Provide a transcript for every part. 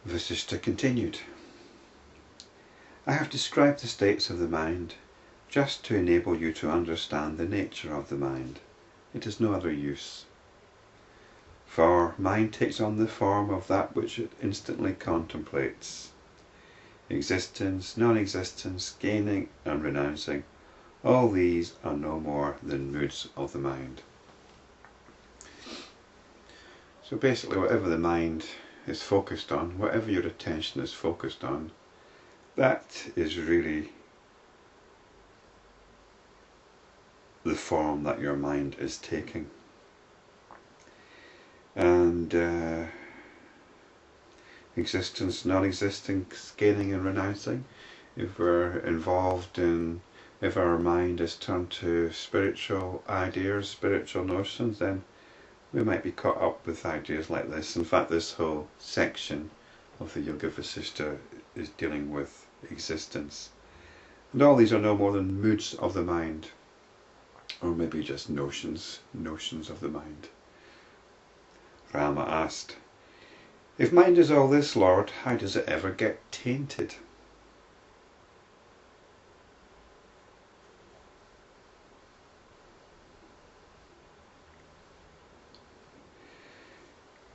Vasistha continued, I have described the states of the mind just to enable you to understand the nature of the mind. It has no other use. For mind takes on the form of that which it instantly contemplates. Existence, non-existence, gaining and renouncing, all these are no more than moods of the mind. So basically whatever the mind is focused on, whatever your attention is focused on, that is really the form that your mind is taking. And existence, non-existence, gaining and renouncing, if we're involved in, if our mind is turned to spiritual ideas, spiritual notions, then we might be caught up with ideas like this. In fact, this whole section of the Yoga Vasistha is dealing with existence. And all these are no more than moods of the mind, or maybe just notions of the mind. Rama asked, if mind is all this, Lord, how does it ever get tainted?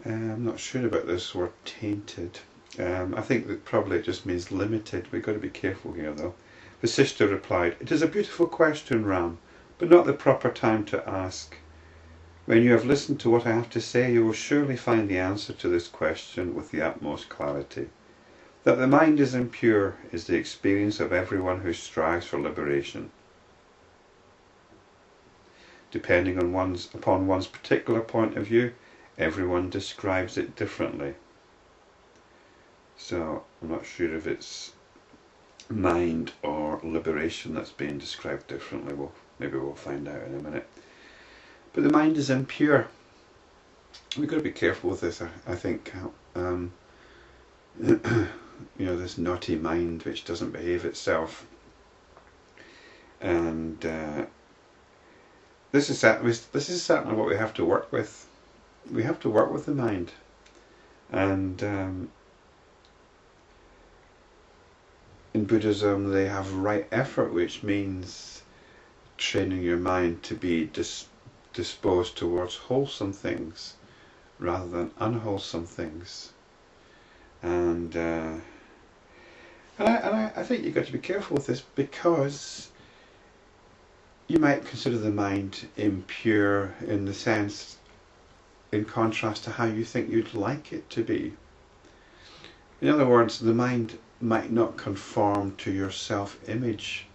I'm not sure about this word tainted. I think that probably it just means limited. We've got to be careful here though. Vasistha replied, it is a beautiful question, Ram, but not the proper time to ask. When you have listened to what I have to say, you will surely find the answer to this question with the utmost clarity. That the mind is impure is the experience of everyone who strives for liberation. Depending on upon one's particular point of view, everyone describes it differently. So I'm not sure if it's mind or liberation that's being described differently. Maybe we'll find out in a minute. But the mind is impure. We've got to be careful with this, I think. You know, this naughty mind which doesn't behave itself. And this is certainly what we have to work with. We have to work with the mind. And in Buddhism they have right effort, which means training your mind to be disposed towards wholesome things rather than unwholesome things. And I think you've got to be careful with this, because you might consider the mind impure in the sense, in contrast to how you think you'd like it to be. In other words, the mind might not conform to your self-image.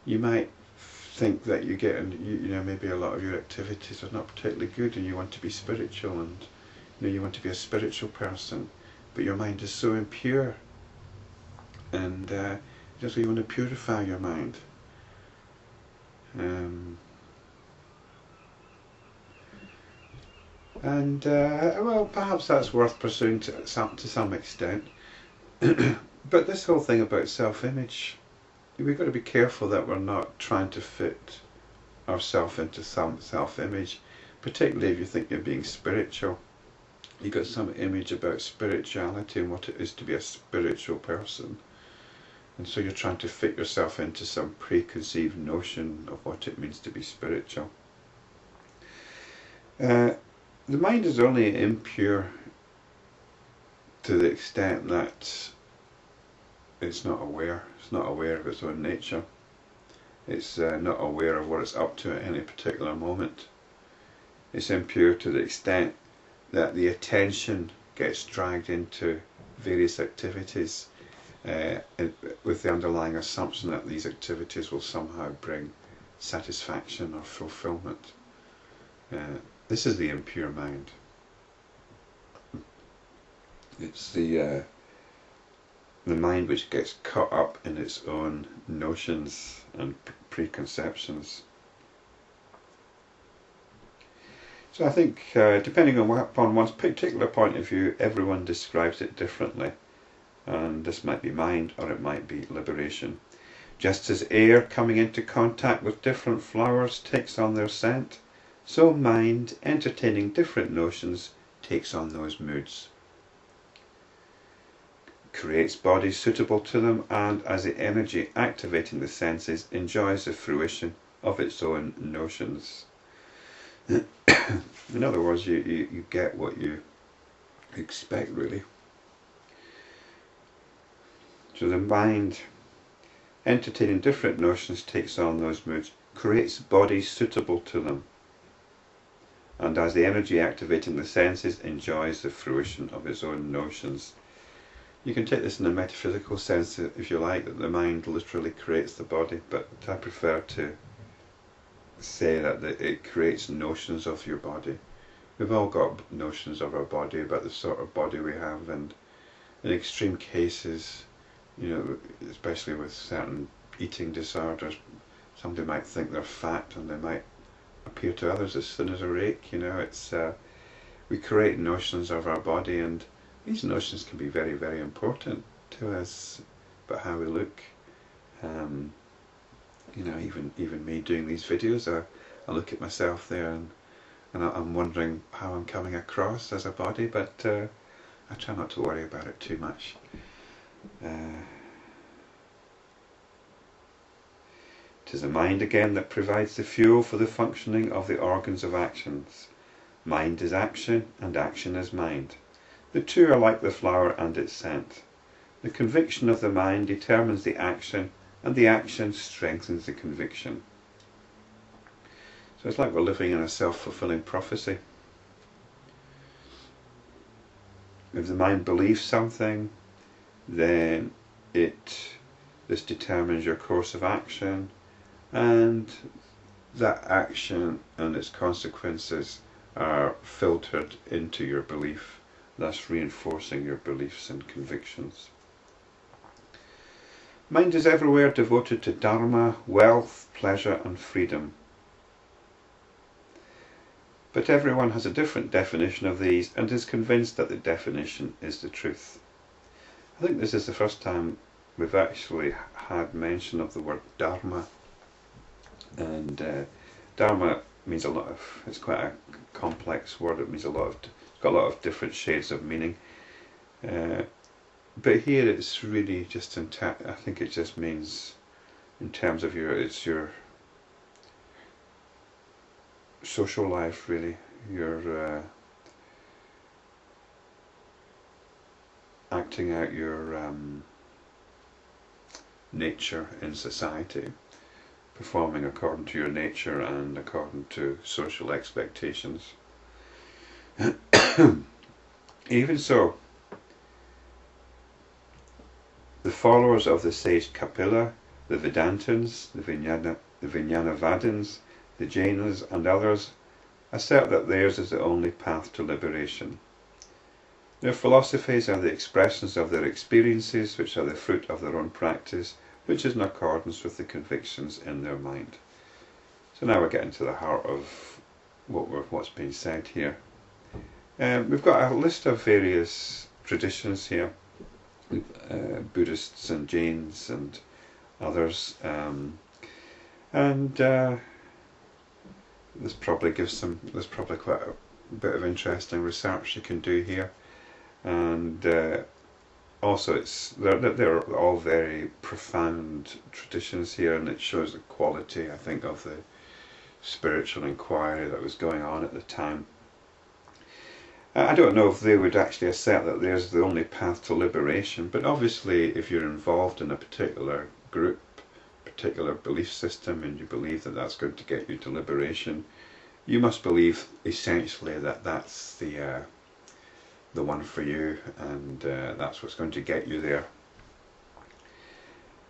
You might think that you get, you know, maybe a lot of your activities are not particularly good, and you want to be spiritual, and you know, you want to be a spiritual person, but your mind is so impure, and so you want to purify your mind. Well, perhaps that's worth pursuing to some extent. But this whole thing about self-image, we've got to be careful that we're not trying to fit ourselves into some self-image, particularly if you think you're being spiritual. You've got some image about spirituality and what it is to be a spiritual person, and so you're trying to fit yourself into some preconceived notion of what it means to be spiritual. The mind is only impure to the extent that it's not aware. It's not aware of its own nature. It's not aware of what it's up to at any particular moment. It's impure to the extent that the attention gets dragged into various activities with the underlying assumption that these activities will somehow bring satisfaction or fulfillment. This is the impure mind. It's the mind which gets caught up in its own notions and preconceptions. So I think, depending upon one's particular point of view, everyone describes it differently. And this might be mind, or it might be liberation. Just as air coming into contact with different flowers takes on their scent, so mind, entertaining different notions, takes on those moods. creates bodies suitable to them, and as the energy activating the senses enjoys the fruition of its own notions. In other words, you get what you expect, really. So the mind, entertaining different notions, takes on those moods, creates bodies suitable to them, and as the energy activating the senses enjoys the fruition of its own notions. You can take this in a metaphysical sense, if you like, that the mind literally creates the body, but I prefer to say that it creates notions of your body. We've all got notions of our body, about the sort of body we have, and in extreme cases, you know, especially with certain eating disorders, somebody might think they're fat and they might appear to others as thin as a rake. You know, it's we create notions of our body, and these notions can be very, very important to us about how we look. You know, even me doing these videos, I look at myself there and I'm wondering how I'm coming across as a body, but I try not to worry about it too much. It is the mind again that provides the fuel for the functioning of the organs of actions. Mind is action, and action is mind. The two are like the flower and its scent. The conviction of the mind determines the action, and the action strengthens the conviction. So it's like we're living in a self-fulfilling prophecy. If the mind believes something, then this determines your course of action, and that action and its consequences are filtered into your belief, thus reinforcing your beliefs and convictions. Mind is everywhere devoted to dharma, wealth, pleasure and freedom. But everyone has a different definition of these and is convinced that the definition is the truth. I think this is the first time we've actually had mention of the word dharma. And dharma means a lot of, it's quite a complex word, it means it's got a lot of different shades of meaning. But here it's really just I think it just means in terms of your social life, really, your acting out your nature in society, performing according to your nature and according to social expectations. Even so, the followers of the sage Kapila, the Vedantins, the Vijnanavadins, the Jainas and others assert that theirs is the only path to liberation. Their philosophies are the expressions of their experiences, which are the fruit of their own practice, which is in accordance with the convictions in their mind. So now we're getting to the heart of what's being said here. We've got a list of various traditions here, Buddhists and Jains and others, there's probably quite a bit of interesting research you can do here, and also they're all very profound traditions here, and it shows the quality, I think, of the spiritual inquiry that was going on at the time. I don't know if they would actually assert that there's the only path to liberation, but obviously if you're involved in a particular group, particular belief system, and you believe that that's going to get you to liberation, you must believe essentially that that's the one for you, and that's what's going to get you there.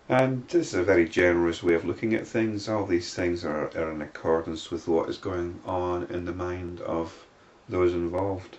And this is a very generous way of looking at things. All these things are in accordance with what is going on in the mind of those involved.